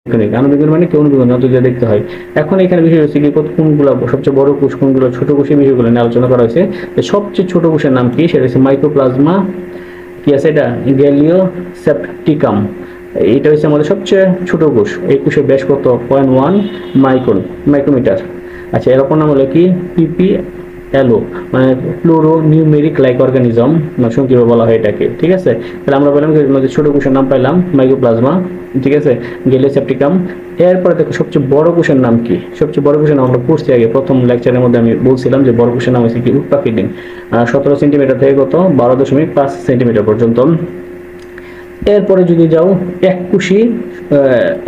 আণবিক মানে কি অনুবিক যন্ত্র দিয়ে দেখতে হয়। এখন এখানে বিষয় হচ্ছে কি কোনগুলো সবচেয়ে বড় কোষ, কোনগুলো ছোট কোষ, এই বিষয়গুলো নিয়ে আলোচনা করা হয়েছে। সবচেয়ে ছোট কোষের নাম কি, সেটা হচ্ছে মাইক্রোপ্লাজমা, কি আছে এটা, গ্যালিও সেপ্টিকাম। এটা হচ্ছে আমাদের সবচেয়ে ছোট কোষ। এই কোষের ব্যাস কত, 0.1 মাইক্রোমিটার। আচ্ছা, এর অপর নাম হলো কি পিপি এলো, মানে ফ্লোরো নিউমেরিক লাইক অর্গানিজম, সংক্ষেপে বলা হয় এটাকে। ঠিক আছে, তাহলে আমরা বললাম যে ছোট কোষের নাম পাইলাম মাইক্রোপ্লাজমা, ঠিক আছে, গেলিওসেপ্টিকাম। এরপরে দেখো সবচেয়ে বড় কোষের নাম কি, সবচেয়ে বড় কোষের নাম আমরা পড়ছি আগে প্রথম লেকচারের মধ্যে, আমি বলছিলাম যে বড় কোষের নাম হচ্ছে কি উটপাখিডিন, 17 সেন্টিমিটার থেকে কত 12.5 সেন্টিমিটার পর্যন্ত। এরপরে যদি যাও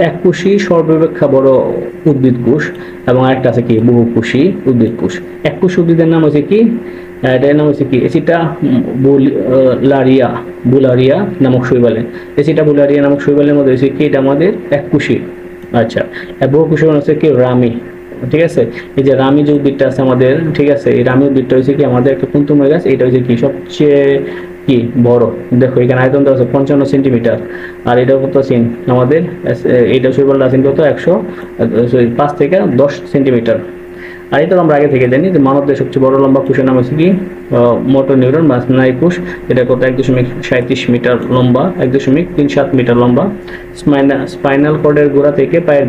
এককোষী সর্বাপেক্ষা বড় উদ্ভিদ কোষ, এবং আরেকটা আছে কি বহুকোষী উদ্ভিদ কোষ। এককোষী উদ্ভিদের নাম হচ্ছে কি, এটার নাম হচ্ছে কি এসিটা বুলারিয়া নামক শৈবালে। এসিটা বুলারিয়া নামক শৈবালের মধ্যে হচ্ছে কি এটা আমাদের এককোষী। আচ্ছা, বহুকোষী হচ্ছে কি রামি। ঠিক আছে, এই যে রামি যে উদ্ভিদটা আছে আমাদের, ঠিক আছে, এই রামি উদ্ভিদটা হচ্ছে কি আমাদের একটা কুন্তুমের গাছ। এটা হচ্ছে কি সবচেয়ে কি বড়। দেখো এখানে আয়তন দেওয়া আছে 55 সেন্টিমিটার, আর এটা কত সিন আমাদের, এটা শৈবালটা আছেন কত 5 থেকে 10 সেন্টিমিটার। আর এটা আমরা আগে থেকে জানি যে মানবদের সবচেয়ে বড় লম্বা কোষের নাম হচ্ছে কি মোটর নিউরন বা স্নায়ু কোষ। এটা কত 1.37 মিটার লম্বা, 1.37 মিটার লম্বা। স্পাইনাল কর্ডের গোড়া থেকে পায়ের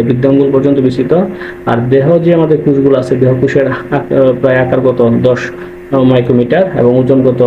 বৃদ্ধাঙ্গুল পর্যন্ত বিস্তৃত। আর দেহ যে আমাদের কোষগুলো আছে, দেহ কোষের প্রায় আকার কত 10 মাইক্রোমিটার এবং ওজন কত